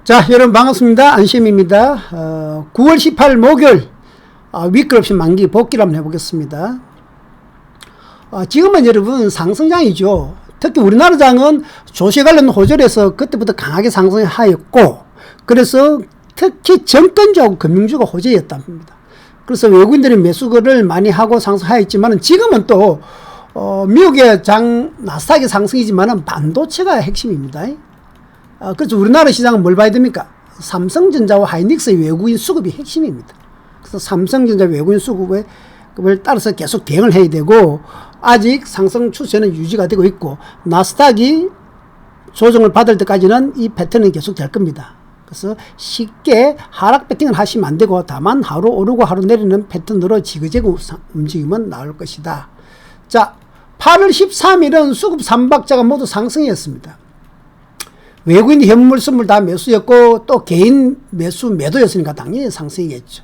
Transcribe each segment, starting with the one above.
자, 여러분 반갑습니다. 안심입니다. 9월 18일 목요일 위클옵션 만기 복귀를 한번 해보겠습니다. 지금은 여러분 상승장이죠. 특히 우리나라 장은 조세 관련 호조에서 그때부터 강하게 상승하였고, 그래서 특히 정권주하고 금융주가 호재였답니다. 그래서 외국인들이 매수를 많이 하고 상승하였지만 지금은 또 미국의 나스닥의 상승이지만 반도체가 핵심입니다. 그래서 우리나라 시장은 뭘 봐야 됩니까? 삼성전자와 하이닉스의 외국인 수급이 핵심입니다. 그래서 삼성전자 외국인 수급을 따라서 계속 대응을 해야 되고, 아직 상승 추세는 유지가 되고 있고, 나스닥이 조정을 받을 때까지는 이 패턴이 계속 될 겁니다. 그래서 쉽게 하락 배팅을 하시면 안 되고, 다만 하루 오르고 하루 내리는 패턴으로 지그재그 움직이면 나올 것이다. 자, 8월 13일은 수급 3박자가 모두 상승이었습니다. 외국인 현물 선물 다 매수였고, 또 개인 매도였으니까 당연히 상승이겠죠.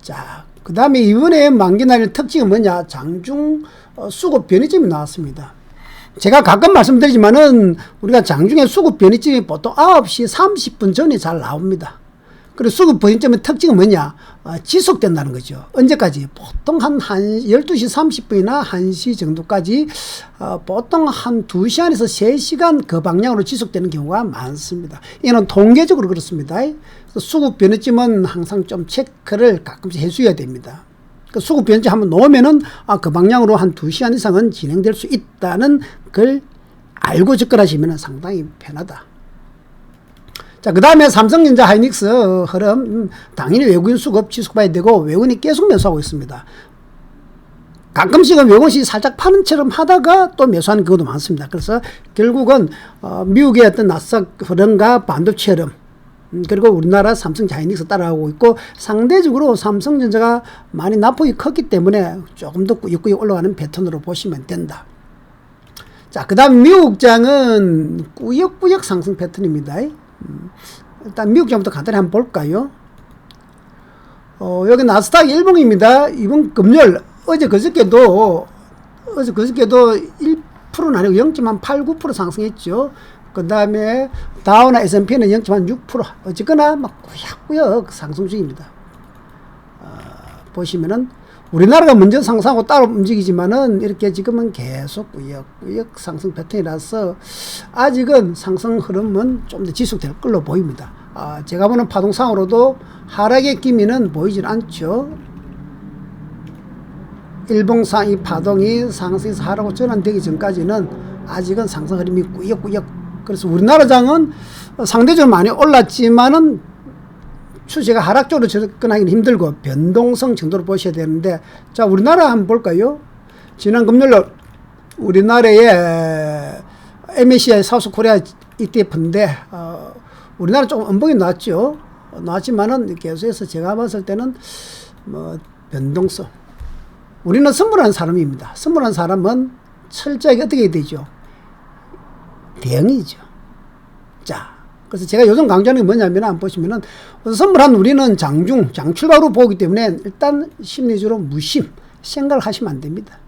자, 그 다음에 이번에 만기날의 특징은 뭐냐? 장중 수급 변이점이 나왔습니다. 제가 가끔 말씀드리지만은 우리가 장중에 수급 변이점이 보통 9시 30분 전에 잘 나옵니다. 그리고 수급 변이점의 특징은 뭐냐? 지속된다는 거죠. 언제까지? 보통 한 12시 30분이나 1시 정도까지, 보통 한 2시간에서 3시간 그 방향으로 지속되는 경우가 많습니다. 이는 통계적으로 그렇습니다. 그래서 수급 변이점은 항상 좀 체크를 가끔씩 해줘야 됩니다. 그 수급 변이점 한번 놓으면은, 그 방향으로 한 2시간 이상은 진행될 수 있다는 걸 알고 접근하시면 상당히 편하다. 자, 그 다음에 삼성전자 하이닉스 흐름, 당연히 외국인 수급 지속봐야 되고, 외국인이 계속 매수하고 있습니다. 가끔씩은 외국인이 살짝 파는 처럼 하다가 또 매수하는 경우도 많습니다. 그래서 결국은 미국의 어떤 나스닥 흐름과 반도체 흐름, 그리고 우리나라 삼성전자 하이닉스 따라가고 있고, 상대적으로 삼성전자가 많이 낙폭이 컸기 때문에 조금 더 꾸역꾸역 올라가는 패턴으로 보시면 된다. 자, 그 다음 미국장은 꾸역꾸역 상승 패턴입니다. 일단 미국장부터 간단히 한번 볼까요? 여기 나스닥 일봉입니다. 이번 금요일, 어제 그저께도 1%는 아니고 0.89% 상승했죠. 그 다음에 다우나 S&P는 0.6%. 어쨌거나 막 꾸역꾸역 상승 중입니다. 보시면은 우리나라가 먼저 상승하고 따로 움직이지만은 이렇게 지금은 계속 꾸역꾸역 상승 패턴이라서 아직은 상승 흐름은 좀 더 지속될 걸로 보입니다. 제가 보는 파동상으로도 하락의 기미는 보이질 않죠. 일봉상 이 파동이 상승에서 하락으로 전환되기 전까지는 아직은 상승 흐름이 꾸역꾸역. 그래서 우리나라 장은 상대적으로 많이 올랐지만은 추세가 하락 쪽으로 접근하기는 힘들고 변동성 정도로 보셔야 되는데, 자, 우리나라 한번 볼까요? 지난 금요일 우리나라의 MSCI 사우스 코리아 ETF인데, 우리나라 조금 음봉이 나왔죠. 나왔지만은 계속해서 제가 봤을 때는 변동성. 우리는 선물하는 사람입니다. 선물하는 사람은 철저하게 어떻게 해야 되죠? 대응이죠. 자, 그래서 제가 요즘 강조하는 게 뭐냐면, 한번 보시면은, 선물한 우리는 장출가로 보기 때문에 일단 심리적으로 무심, 생각을 하시면 안 됩니다.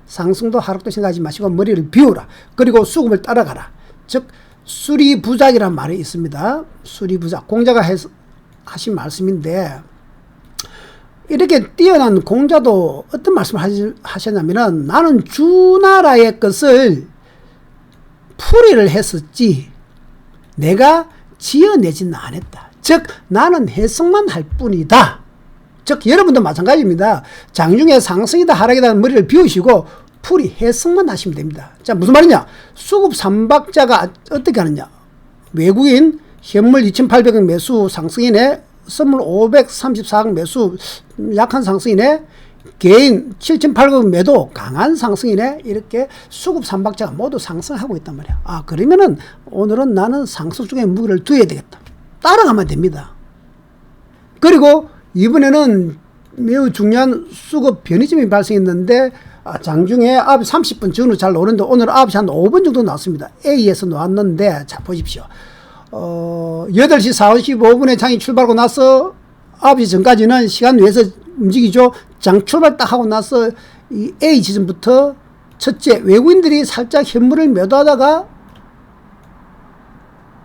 상승도 하락도 생각하지 마시고 머리를 비우라. 그리고 수급을 따라가라. 즉, 수리부작이라는 말이 있습니다. 수리부작. 공자가 하신 말씀인데, 이렇게 뛰어난 공자도 어떤 말씀을 하셨냐면은, 나는 주나라의 것을 풀이를 했었지 내가 지어내지는 않았다. 즉, 나는 해석만 할 뿐이다. 즉, 여러분도 마찬가지입니다. 장중에 상승이다 하락이다 머리를 비우시고 풀이 해석만 하시면 됩니다. 자, 무슨 말이냐? 수급 3박자가 어떻게 하느냐? 외국인 현물 2,800억 매수 상승이네, 선물 534억 매수 약한 상승이네, 개인 7,800억 매도 강한 상승이네. 이렇게 수급 3박자가 모두 상승하고 있단 말이야. 그러면은 오늘은 나는 상승 쪽에 무게를 두어야 되겠다. 따라가면 됩니다. 그리고 이번에는 매우 중요한 수급 변이점이 발생했는데, 장중에 9시 30분 전후 잘 나오는데 오늘 9시 한 5분 정도 나왔습니다. A에서 나왔는데, 자, 보십시오. 8시 45분에 장이 출발하고 나서 9시 전까지는 시간 외에서 움직이죠. 장 출발 딱 하고 나서 이 A 지점부터 첫째, 외국인들이 살짝 현물을 매도하다가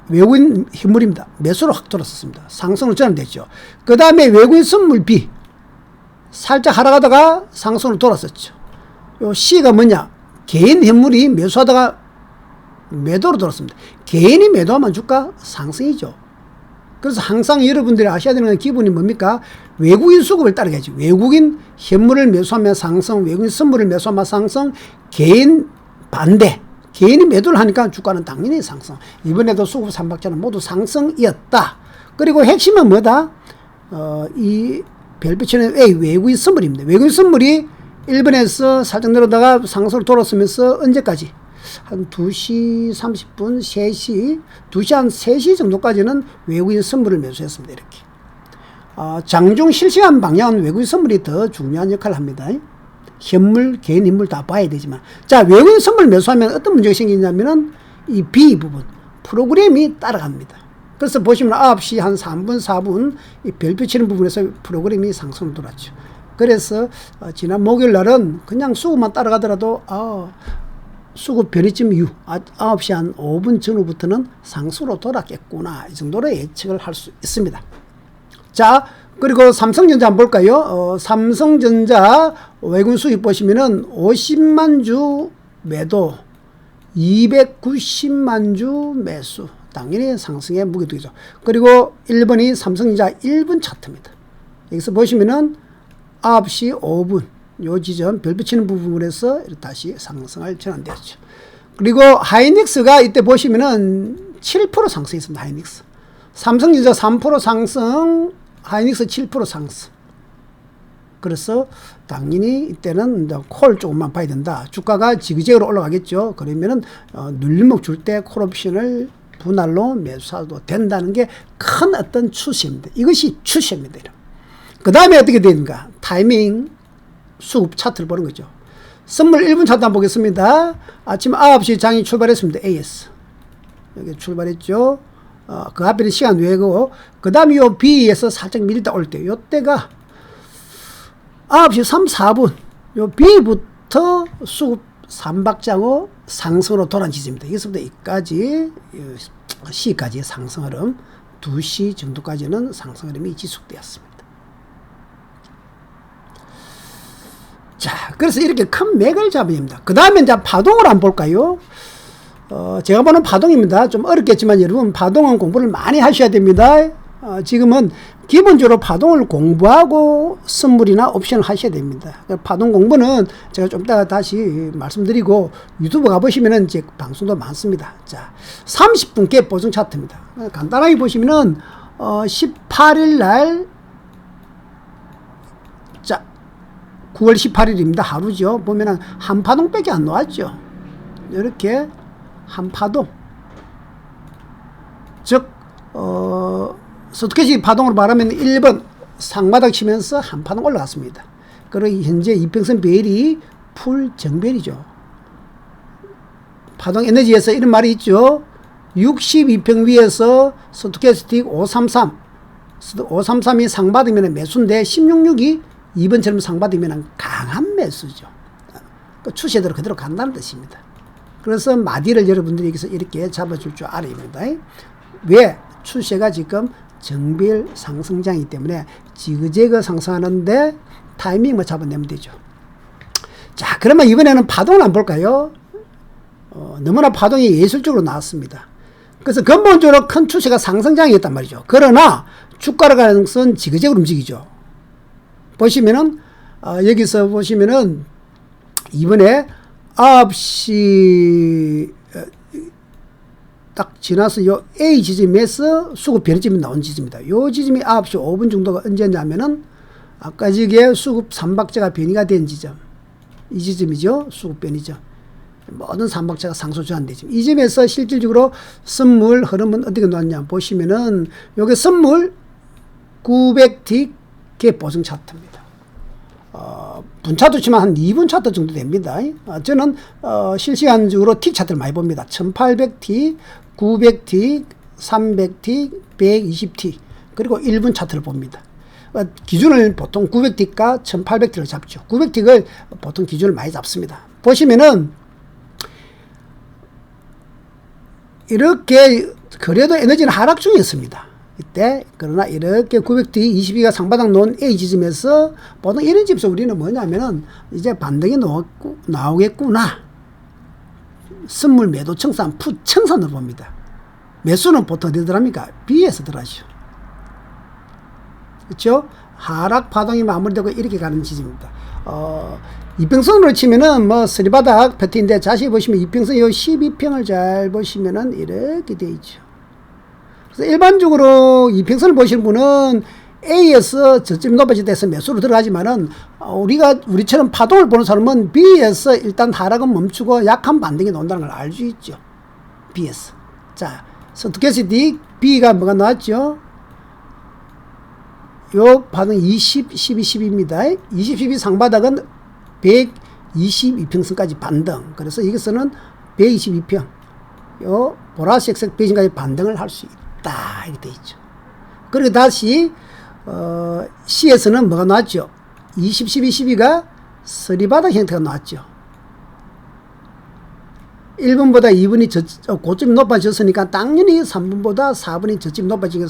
외국인 현물입니다. 매수로 확 돌았었습니다. 상승으로 전환됐죠. 그 다음에 외국인 선물 B 살짝 하락하다가 상승으로 돌았었죠. 요 C가 뭐냐? 개인 현물이 매수하다가 매도로 돌았습니다. 개인이 매도하면 주가 상승이죠. 그래서 항상 여러분들이 아셔야 되는 기본이 뭡니까? 외국인 수급을 따라가야지. 외국인 현물을 매수하면 상승, 외국인 선물을 매수하면 상승, 개인 반대. 개인이 매도를 하니까 주가는 당연히 상승. 이번에도 수급 3박자는 모두 상승이었다. 그리고 핵심은 뭐다? 이 별빛은 A 외국인 선물입니다. 외국인 선물이 1번에서 살짝 내려다가 상승으로 돌았으면서 언제까지? 한 2시 30분, 3시, 2시 한 3시 정도까지는 외국인 선물을 매수했습니다. 이렇게. 장중 실시간 방향은 외국인 선물이 더 중요한 역할을 합니다. 현물, 개인 인물 다 봐야 되지만. 자, 외국인 선물 매수하면 어떤 문제가 생기냐면은 이 B 부분, 프로그램이 따라갑니다. 그래서 보시면 9시 한 3분, 4분 이 별표 치는 부분에서 프로그램이 상승을 돌았죠. 그래서 지난 목요일 날은 그냥 수급만 따라가더라도 수급 변이점 이후 9시 한 5분 전후부터는 상승으로 돌았겠구나. 이 정도로 예측을 할 수 있습니다. 자, 그리고 삼성전자 한번 볼까요? 삼성전자 외국인 수익 보시면은 50만 주 매도, 290만 주 매수. 당연히 상승의 무게두기죠. 그리고 1번이 삼성전자 1분 차트입니다. 여기서 보시면은 9시 5분 요 지점 별 붙이는 부분에서 다시 상승을 전환되었죠. 그리고 하이닉스가 이때 보시면은 7% 상승했습니다. 하이닉스. 삼성전자 3% 상승, 하이닉스 7% 상승. 그래서 당연히 이때는 콜 조금만 봐야 된다. 주가가 지그재그로 올라가겠죠. 그러면은 눌림목 줄 때 콜옵션을 분할로 매수해도 된다는 게 큰 어떤 추세입니다. 이것이 추세입니다. 그 다음에 어떻게 되는가? 타이밍 수급 차트를 보는 거죠. 선물 1분 차트 한번 보겠습니다. 아침 9시 장이 출발했습니다. AS. 여기 출발했죠. 그 앞에는 시간 외고, 그 다음에 요 B에서 살짝 밀다 올 때, 요 때가 9시 3, 4분, 요 B부터 수급 3박자고 상승으로 돌아온 지점입니다. 여기서부터 여기까지, C까지 상승 흐름, 2시 정도까지는 상승 흐름이 지속되었습니다. 자, 그래서 이렇게 큰 맥을 잡아야 됩니다. 그 다음에 이제 파동을 한번 볼까요? 제가 보는 파동입니다. 좀 어렵겠지만 여러분, 파동은 공부를 많이 하셔야 됩니다. 지금은 기본적으로 파동을 공부하고 선물이나 옵션을 하셔야 됩니다. 파동 공부는 제가 좀 이따가 다시 말씀드리고, 유튜브 가보시면은 이제 방송도 많습니다. 자, 30분 갭 보정 차트입니다. 간단하게 보시면은, 18일 날, 자, 9월 18일입니다. 하루죠. 보면은 한 파동밖에 안 나왔죠. 이렇게 한 파동. 즉, 스토캐스틱 파동으로 말하면 1번 상바닥 치면서 한 파동 올라갔습니다. 그리고 현재 이평선 배열이 풀 정배열이죠. 파동 에너지에서 이런 말이 있죠. 62평 위에서 스토캐스틱 533. 533이 상받으면 매수인데 166이 2번처럼 상받으면 강한 매수죠. 그 추세대로 그대로 간다는 뜻입니다. 그래서 마디를 여러분들이 여기서 이렇게 잡아줄 줄 알아야 됩니다. 왜? 추세가 지금 정배열 상승장이기 때문에 지그재그 상승하는데 타이밍만 잡아내면 되죠. 자, 그러면 이번에는 파동을 한번 볼까요? 너무나 파동이 예술적으로 나왔습니다. 그래서 근본적으로 큰 추세가 상승장이었단 말이죠. 그러나 주가를 가는 것은 지그재그로 움직이죠. 보시면은 여기서 보시면은 이번에 9시 딱 지나서 요 A 지점에서 수급 변이점이 나온 지점입니다. 요 지점이 9시 5분 정도가 언제냐면은 아까 저게 수급 3박자가 변이가 된 지점. 이 지점이죠. 수급 변이점. 모든 3박자가 상수 전환되죠. 이 점에서 실질적으로 선물 흐름은 어떻게 나왔냐 보시면은 요게 선물 900틱 갭 보정 차트입니다. 분차도 치면 한 2분 차트 정도 됩니다. 저는 실시간적으로 틱 차트를 많이 봅니다. 1800틱, 900틱, 300틱, 120틱, 그리고 1분 차트를 봅니다. 기준을 보통 900틱과 1800틱을 잡죠. 900틱을 보통 기준을 많이 잡습니다. 보시면은 이렇게 그래도 에너지는 하락 중이었습니다. 이때. 그러나 이렇게 900D 22가 상바닥 놓은 A 지점에서 보통 이런 집에서 우리는 뭐냐면은 이제 반등이 나오겠구나. 선물 매도 청산, 풋 청산으로 봅니다. 매수는 보통 어디 들어갑니까? B에서 들어가죠. 그렇죠? 하락 파동이 마무리되고 이렇게 가는 지점입니다. 이평선으로 치면은 뭐 쓰리바닥 패턴인데 자세히 보시면 이평선 요 12평을 잘 보시면은 이렇게 되어 있죠. 그래서 일반적으로 이평선을 보시는 분은 A에서 저점이 높아질 때서 매수로 들어가지만은 우리처럼 파동을 보는 사람은 B에서 일단 하락은 멈추고 약한 반등이 나온다는 걸 알 수 있죠. B에서. 자, 스토캐스틱 B가 뭐가 나왔죠? 요 파동 20, 12, 10입니다. 20, 12 상바닥은 122평선까지 반등. 그래서 여기서는 122평. 요 보라색 베이징까지 반등을 할 수 있다. 이렇게 되어 있죠. 그리고 다시 C에서는 뭐가 나왔죠? 20, 12, 12가 서리바닥 형태가 나왔죠. 1분보다 2분이 고점이 높아졌으니까 당연히 3분보다 4분이 저점이 높아지니까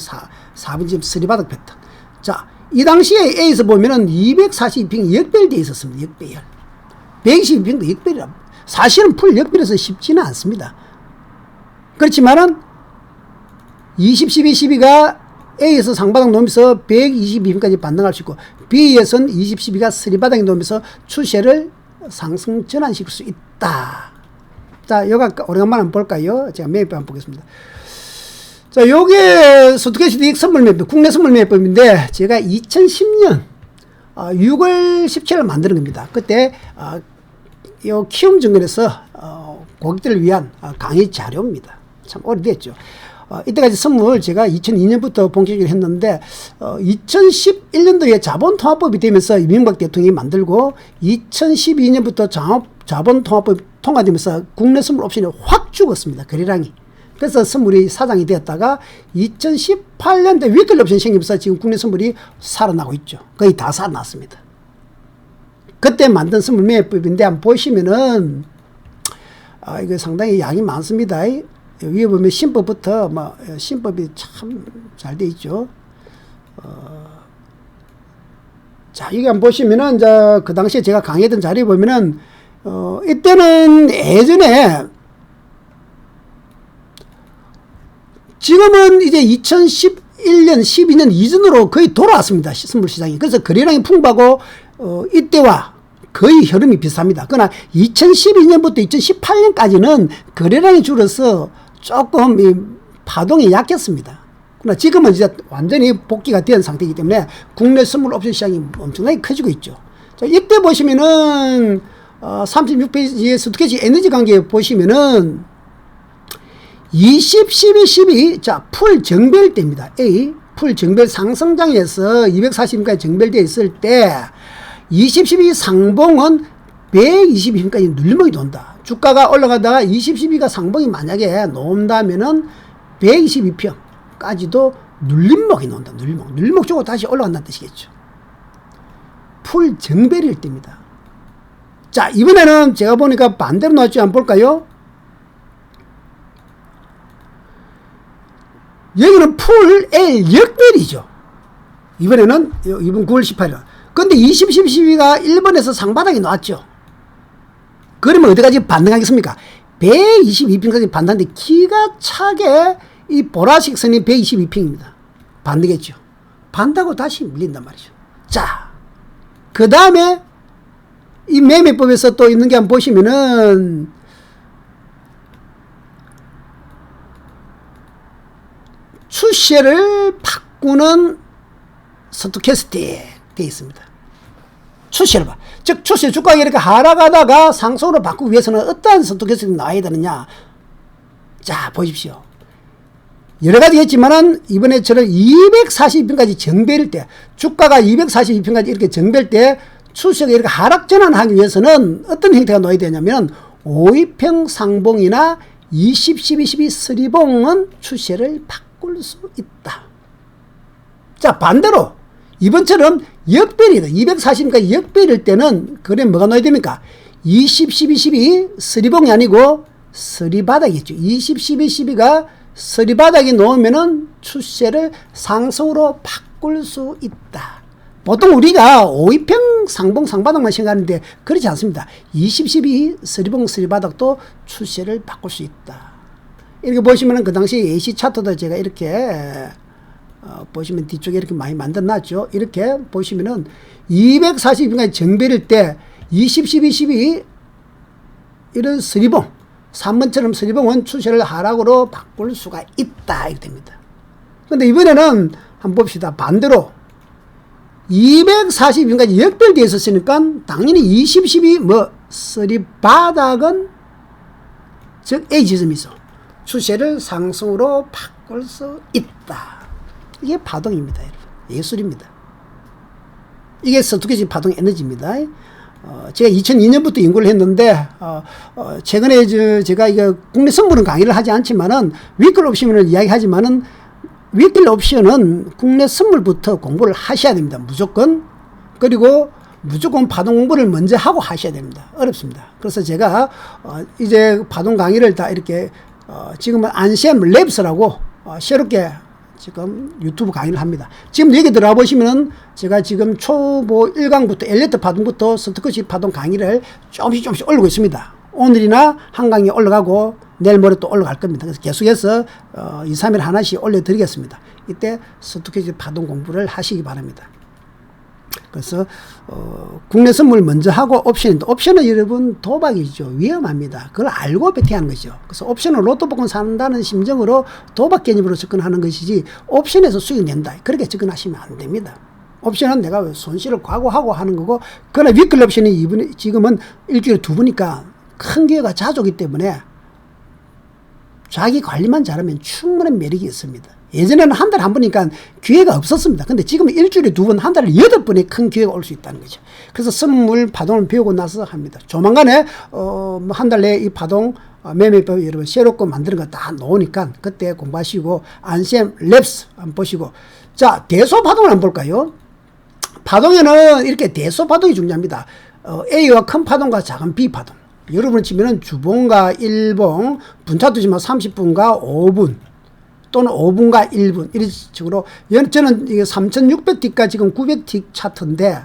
4분 지금 서리바닥 패턴. 자, 이 당시에 A에서 보면은 242평이 역별되어 있었습니다. 역별. 122평도 역별이라. 사실은 풀 역별에서 쉽지는 않습니다. 그렇지만은 20, 12, 12가 A에서 상바닥 놓으면서 122평까지 반등할 수 있고 B에서는 20, 12가 서리바닥에 놓으면서 추세를 상승 전환시킬 수 있다. 자, 요가 오래간만에 한번 볼까요? 제가 매입법 한번 보겠습니다. 자, 요게 스토캐스틱 선물 매입법, 국내 선물 매입법인데 제가 2010년 6월 17일 만드는 겁니다. 그때 요 키움증권에서 고객들을 위한 강의 자료입니다. 참 오래됐죠. 이때까지 선물 제가 2002년부터 본격적으로 했는데 2011년도에 자본통합법이 되면서 이명박 대통령이 만들고 2012년부터 자본통합법이 통과되면서 국내 선물 옵션이 확 죽었습니다. 거래량이. 그래서 선물이 사장이 되었다가 2018년대 위클 옵션 생기면서 지금 국내 선물이 살아나고 있죠. 거의 다 살아났습니다. 그때 만든 선물 매입법인데 한번 보시면은 이거 상당히 양이 많습니다. 위에 보면 신법부터 신법이 참 잘 돼 있죠. 자, 이게 한번 보시면은 그 당시에 제가 강의했던 자리에 보면은 이때는 예전에 지금은 이제 2011년, 12년 이전으로 거의 돌아왔습니다. 선물 시장이. 그래서 거래량이 풍부하고 이때와 거의 흐름이 비슷합니다. 그러나 2012년부터 2018년까지는 거래량이 줄어서 조금 이 파동이 약했습니다. 그러나 지금은 이제 완전히 복귀가 된 상태이기 때문에 국내 선물 옵션 시장이 엄청나게 커지고 있죠. 자, 이때 보시면은 36페이지에 스토캐스틱 에너지 관계 보시면은 20, 12, 12, 자, 풀 정별 때입니다. A, 풀 정별 상승장에서 240인까지 정별되어 있을 때 20, 12 상봉은 122평까지 눌림목이 돈다. 주가가 올라가다가 20, 12가 상봉이 만약에 놓는다면은 122평까지도 눌림목이 나온다. 눌림목. 눌림목 쪽으로 다시 올라간다는 뜻이겠죠. 풀 정별일 때입니다. 자, 이번에는 제가 보니까 반대로 나왔지 한번 볼까요? 여기는 풀 L 역별이죠. 이번에는 이번 9월 18일. 근데 20, 12, 12가 1번에서 상바닥이 나왔죠. 그러면 어디까지 반등하겠습니까? 122평까지 반등하는데 기가 차게 이 보라색 선이 122평입니다. 반등했죠. 반다고 다시 밀린단 말이죠. 자, 그 다음에 이 매매법에서 또 있는 게 한번 보시면은 추세를 바꾸는 스토캐스틱 되어 있습니다. 추세를 봐. 즉 추세 주가가 이렇게 하락하다가 상승으로 바꾸기 위해서는 어떠한 스토캐스틱이 나와야 되느냐. 자, 보십시오. 여러 가지 했지만은 이번에처럼 242평까지 정배일 때, 주가가 242평까지 이렇게 정배일 때 추세가 이렇게 하락 전환하기 위해서는 어떤 형태가 나와야 되냐면 5위평 상봉이나 20, 12, 12 서리봉은 추세를 바꿀 수 있다. 자, 반대로 이번처럼 역별이다. 240까지 역별일 때는 그래 뭐가 나와야 됩니까? 20, 12, 12 서리봉이 아니고 서리바닥이겠죠. 20, 12, 12가 서리바닥이 놓으면은 추세를 상승으로 바꿀 수 있다. 보통 우리가 5위평 상봉 상바닥만 생각하는데 그렇지 않습니다. 20, 12 서리봉 서리바닥도 추세를 바꿀 수 있다. 이렇게 보시면은 그 당시 AC 차트도 제가 이렇게 보시면 뒤쪽에 이렇게 많이 만들어놨죠. 이렇게 보시면은 240인까지 정배일 때 20, 12, 12 이런 서리봉 3번처럼 서리봉은 추세를 하락으로 바꿀 수가 있다 이렇게 됩니다. 근데 이번에는 한번 봅시다. 반대로 240인까지 역별되어 있었으니까 당연히 20, 12 서리바닥은 즉 A 지점이 있어 추세를 상승으로 바꿀 수 있다. 이게 파동입니다. 여러분. 예술입니다. 이게 스토캐스틱 파동 에너지입니다. 제가 2002년부터 연구를 했는데 최근에 제가 이거 국내 선물은 강의를 하지 않지만은 위클 옵션을 이야기하지만은 위클 옵션은 국내 선물부터 공부를 하셔야 됩니다. 무조건. 그리고 무조건 파동 공부를 먼저 하고 하셔야 됩니다. 어렵습니다. 그래서 제가 이제 파동 강의를 다 이렇게 지금은 안셈 랩스라고 새롭게 지금 유튜브 강의를 합니다. 지금 여기 들어가 보시면은 제가 지금 초보 1강부터 엘리트 파동부터 스토캐스틱 파동 강의를 조금씩 올리고 있습니다. 오늘이나 한 강의 올라가고 내일 모레 또 올라갈 겁니다. 그래서 계속해서 2, 3일 하나씩 올려드리겠습니다. 이때 스토캐스틱 파동 공부를 하시기 바랍니다. 그래서 국내 선물 먼저 하고 옵션은 여러분 도박이죠. 위험합니다. 그걸 알고 베팅하는 것이죠. 그래서 옵션은 로또 복권 산다는 심정으로 도박 개념으로 접근하는 것이지 옵션에서 수익 낸다 그렇게 접근하시면 안 됩니다. 옵션은 내가 손실을 각오하고 하는 거고, 그러나 위클 옵션이 지금은 일주일에 2번이니까 큰 기회가 자주 오기 때문에 자기 관리만 잘하면 충분한 매력이 있습니다. 예전에는 한 달에 한 번이니까 기회가 없었습니다. 근데 지금은 일주일에 2번, 한 달에 8번의 큰 기회가 올 수 있다는 거죠. 그래서 선물 파동을 배우고 나서 합니다. 조만간에 한 달 내에 이 파동 매매법 여러분 새롭게 만드는 거 다 나오니까 그때 공부하시고 안셈 랩스 한번 보시고, 자 대소 파동을 한번 볼까요? 파동에는 이렇게 대소 파동이 중요합니다. A와 큰 파동과 작은 B 파동. 여러분 치면은 주봉과 일봉, 분차 두시면 30분과 5분 또는 5분과 1분 이런 식으로. 저는 이게 3600T가 지금 900T 차트인데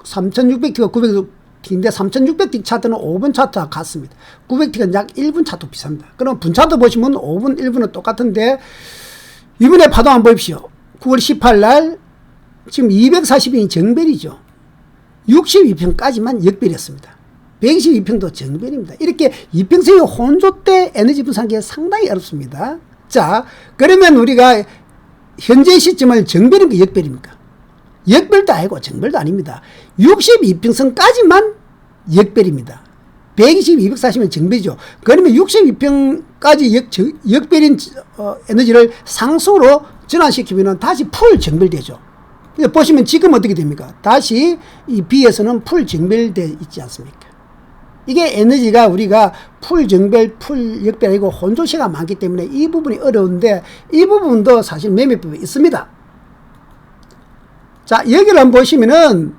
3600T가 900T인데 3600T 차트는 5분 차트와 같습니다. 900T가 약 1분 차트 비쌉니다. 그럼 분차도 보시면 5분 1분은 똑같은데 이번에 파동 한번 보십시오. 9월 18일 날 지금 240인이 정별이죠. 62평까지만 역별이었습니다. 122평도 정별입니다. 이렇게 이평선이 혼조 때 에너지 분산하기가 상당히 어렵습니다. 자, 그러면 우리가 현재 시점을 정별입니까 역별입니까? 역별도 아니고 정별도 아닙니다. 62평선까지만 역별입니다. 120, 240은 정별이죠. 그러면 62평까지 역별인 에너지를 상승으로 전환시키면 다시 풀 정별되죠. 보시면 지금 어떻게 됩니까? 다시 이 B에서는 풀 정별되어 있지 않습니까? 이게 에너지가 우리가 풀 정별, 풀 역별 아니고 혼조시가 많기 때문에 이 부분이 어려운데 이 부분도 사실 매매법이 있습니다. 자, 여기를 한번 보시면은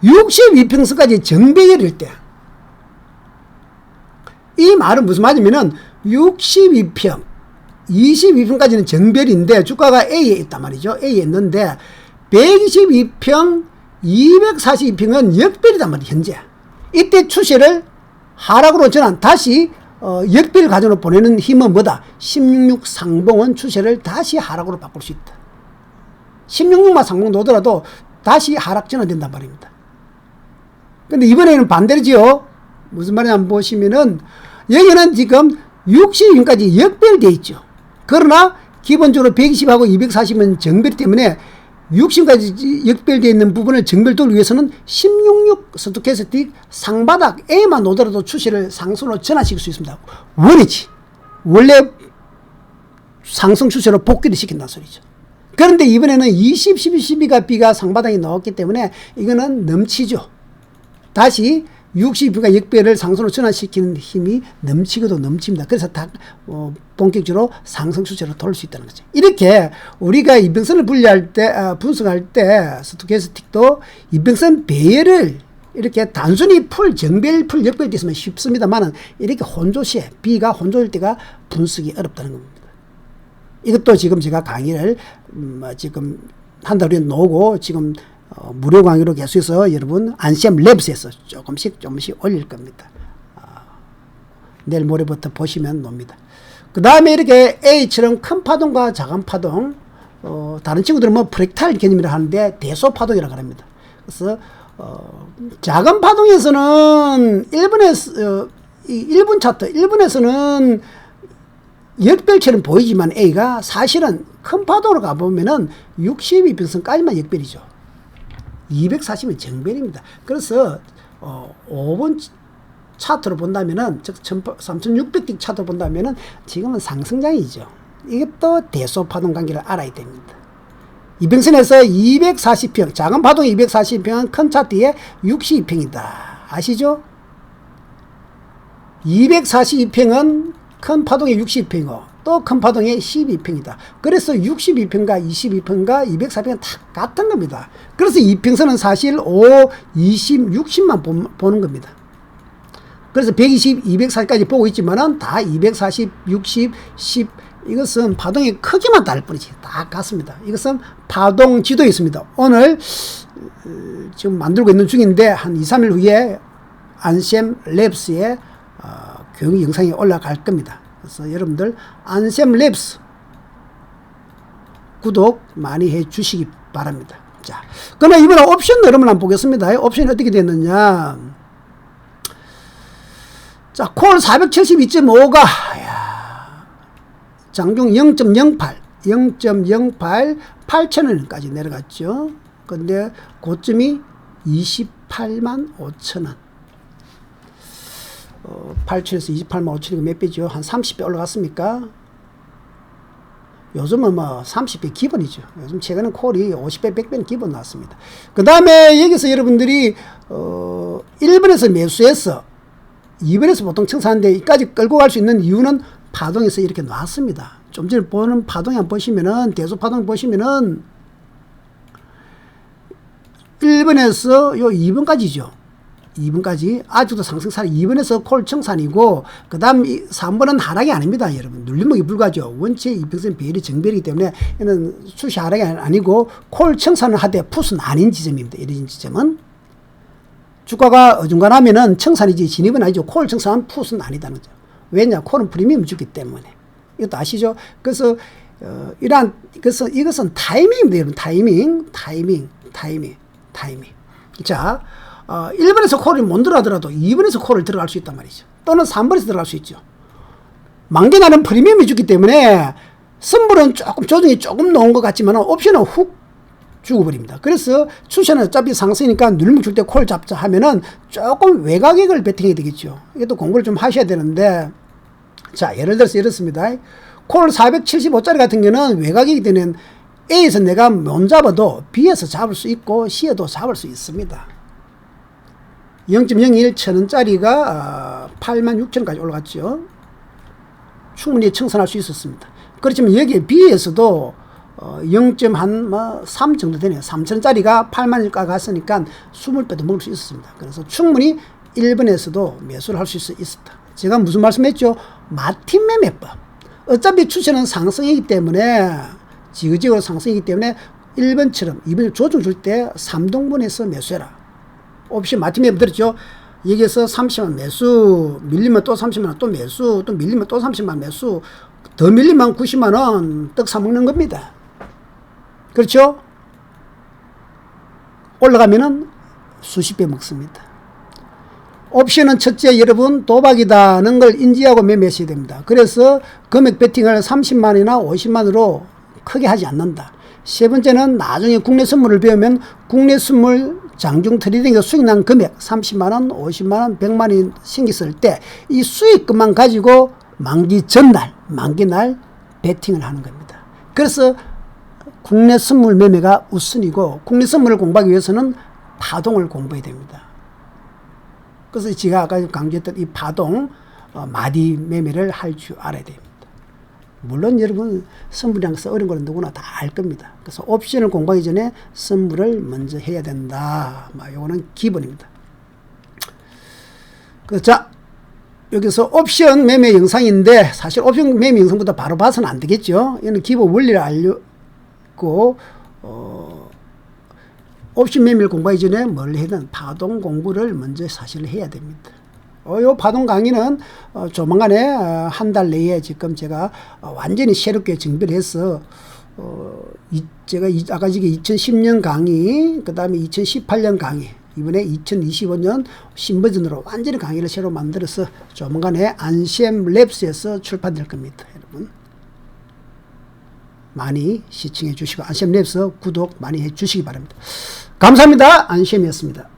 62평선까지 정배열일 때, 이 말은 무슨 말이냐면은 62평, 22평까지는 정별인데 주가가 A에 있단 말이죠. A에 있는데 122평, 242평은 역별이단 말이에요. 현재 이때 추세를 하락으로 전환, 다시 역별 과정으로 보내는 힘은 뭐다? 166 상봉은 추세를 다시 하락으로 바꿀 수 있다. 166만 상봉 놓더라도 다시 하락 전환된단 말입니다. 근데 이번에는 반대로지요. 무슨 말이냐 한번 보시면은 여기는 지금 60인까지 역별되어 있죠. 그러나 기본적으로 120하고 240은 정별 때문에 60까지 역별되어 있는 부분을 정별도를 위해서는 166 스토캐스틱 상바닥 A만 오더라도 추세를 상승으로 전환시킬 수 있습니다. 원이지. 원래 상승 추세로 복귀를 시킨다는 소리죠. 그런데 이번에는 20, 12, 12가 B가 상바닥이 나왔기 때문에 이거는 넘치죠. 다시 62가 역별을 상승으로 전환시키는 힘이 넘치고도 넘칩니다. 그래서 본격적으로 상승 추세로 돌릴 수 있다는 거죠. 이렇게 우리가 이평선을 분리할 때, 분석할 때 스토캐스틱도 이평선 배열을 이렇게 단순히 풀, 정배일 풀, 역배일 있으면 쉽습니다만은 이렇게 혼조 시에, B가 혼조일 때가 분석이 어렵다는 겁니다. 이것도 지금 제가 강의를 지금 한 달 후에 놓고 지금 무료 강의로 계속해서 여러분 안시엠 랩스에서 조금씩 올릴 겁니다. 내일 모레부터 보시면 놉니다. 그 다음에 이렇게 A처럼 큰 파동과 작은 파동, 다른 친구들은 뭐 프랙탈 개념이라 하는데 대소 파동이라고 합니다. 그래서 작은 파동에서는 1분 차트, 1분에서는 역별처럼 보이지만 A가 사실은 큰 파동으로 가보면은 62평선까지만 역별이죠. 240은 정별입니다. 그래서 5분 차트로 본다면은, 즉 3600틱 차트로 본다면은 지금은 상승장이죠. 이것도 대소 파동 관계를 알아야 됩니다. 이평선에서 240평, 작은 파동이 240평은 큰 차트에 62평이다. 아시죠? 242평은 큰 파동에 60평이고 또 큰 파동에 12평이다. 그래서 62평과 22평과 240평은 다 같은 겁니다. 그래서 이평선은 사실 5, 20, 60만 보는 겁니다. 그래서 120, 240까지 보고 있지만은 다 240, 60, 10 이것은 파동의 크기만 다를 뿐이지 다 같습니다. 이것은 파동 지도에 있습니다. 오늘 지금 만들고 있는 중인데 한 2, 3일 후에 안셈 랩스에 교육 영상이 올라갈 겁니다. 그래서 여러분들 안셈 랩스 구독 많이 해 주시기 바랍니다. 자, 그러면 이번에 옵션 여러분 한번 보겠습니다. 옵션이 어떻게 됐느냐. 자, 콜 472.5가 장중 0.08 8,000원까지 내려갔죠. 근데 고점이 28만 5천원. 8천에서 28만 5천이면 몇 배죠? 한 30배 올라갔습니까? 요즘은 뭐 30배 기본이죠. 요즘 최근에 콜이 50배, 100배는 기본 나왔습니다. 그 다음에 여기서 여러분들이 1번에서 매수해서 2번에서 보통 청산하는데 이까지 끌고 갈 수 있는 이유는 파동에서 이렇게 나왔습니다. 좀 전에 보는 파동에 한번 보시면은, 대소 파동 보시면은 1번에서 요 2번까지죠. 2번까지 아직도 상승사례 2번에서 콜 청산이고, 그 다음 3번은 하락이 아닙니다. 여러분 눌림목이 불가죠. 원체 이평선 배열이 정배이기 때문에 이는 수시 하락이 아니고 콜 청산을 하되 풋은 아닌 지점입니다. 이런 지점은 주가가 어중간하면은 청산이지 진입은 아니죠. 콜 청산은 풋은 아니다는 거죠. 왜냐? 콜은 프리미엄 주기 때문에. 이것도 아시죠? 그래서 그래서 이것은 타이밍입니다. 여러분 타이밍. 자, 1번에서 콜을 못 들어가더라도 2번에서 콜을 들어갈 수 있단 말이죠. 또는 3번에서 들어갈 수 있죠. 만개나는 프리미엄이 주기 때문에 선물은 조금 조정이 조금 놓은 것 같지만 옵션은 훅 죽어버립니다. 그래서 추세는 어차피 상승이니까 누르면 줄 때 콜 잡자 하면은 조금 외곽액을 베팅해야 되겠죠. 이것도 공부를 좀 하셔야 되는데, 자, 예를 들어서 이렇습니다. 콜 475짜리 같은 경우는 외곽이기 때문에 A에서 내가 못 잡아도 B에서 잡을 수 있고 C에도 잡을 수 있습니다. 0.01 천원짜리가 86,000원까지 올라갔죠. 충분히 청산할 수 있었습니다. 그렇지만 여기에 B에서도 0.3 정도 되네요. 3,000원짜리가 8만원까지 갔으니까 20배도 먹을 수 있었습니다. 그래서 충분히 1번에서도 매수를 할 수 있었다. 제가 무슨 말씀했죠? 마틴 매매법. 어차피 추세는 상승이기 때문에, 지그지그로 상승이기 때문에 1번처럼 2번 조정 줄 때 3동분해서 매수해라. 옵션 마틴 매매 들었죠? 여기에서 30만 매수, 밀리면 또 30만원 또 매수, 또 밀리면 또 30만원 매수, 더 밀리면 90만원 떡 사먹는 겁니다. 그렇죠? 올라가면은 수십 배 먹습니다. 옵션은 첫째, 여러분 도박이다는 걸 인지하고 매매하셔야 됩니다. 그래서 금액 베팅을 30만이나 50만으로 크게 하지 않는다. 세 번째는 나중에 국내 선물을 배우면 국내 선물 장중 트레이딩에서 수익 난 금액 30만원, 50만원, 100만원이 생겼을 때 이 수익금만 가지고 만기 전날, 만기날 베팅을 하는 겁니다. 그래서 국내 선물 매매가 우선이고, 국내 선물을 공부하기 위해서는 파동을 공부해야 됩니다. 그래서 제가 아까 강조했던 이 파동, 마디 매매를 할 줄 알아야 됩니다. 물론 여러분 선물이랑 어려운 거는 누구나 다 알 겁니다. 그래서 옵션을 공부하기 전에 선물을 먼저 해야 된다. 요거는 기본입니다. 자, 여기서 옵션 매매 영상인데 사실 옵션 매매 영상보다 바로 봐서는 안 되겠죠. 이는 기본 원리를 알고 옵션 매매를 공부하기 전에 뭘 해야 되는 파동 공부를 먼저 사실 해야 됩니다. 요 파동 강의는 조만간에 한 달 내에 지금 제가 완전히 새롭게 정비를 해서 제가 아까 지금 2010년 강의, 그 다음에 2018년 강의, 이번에 2025년 신버전으로 완전히 강의를 새로 만들어서 조만간에 안시엠 랩스에서 출판될 겁니다. 여러분 많이 시청해 주시고 안시엠 랩스 구독 많이 해 주시기 바랍니다. 감사합니다. 안시엠이었습니다.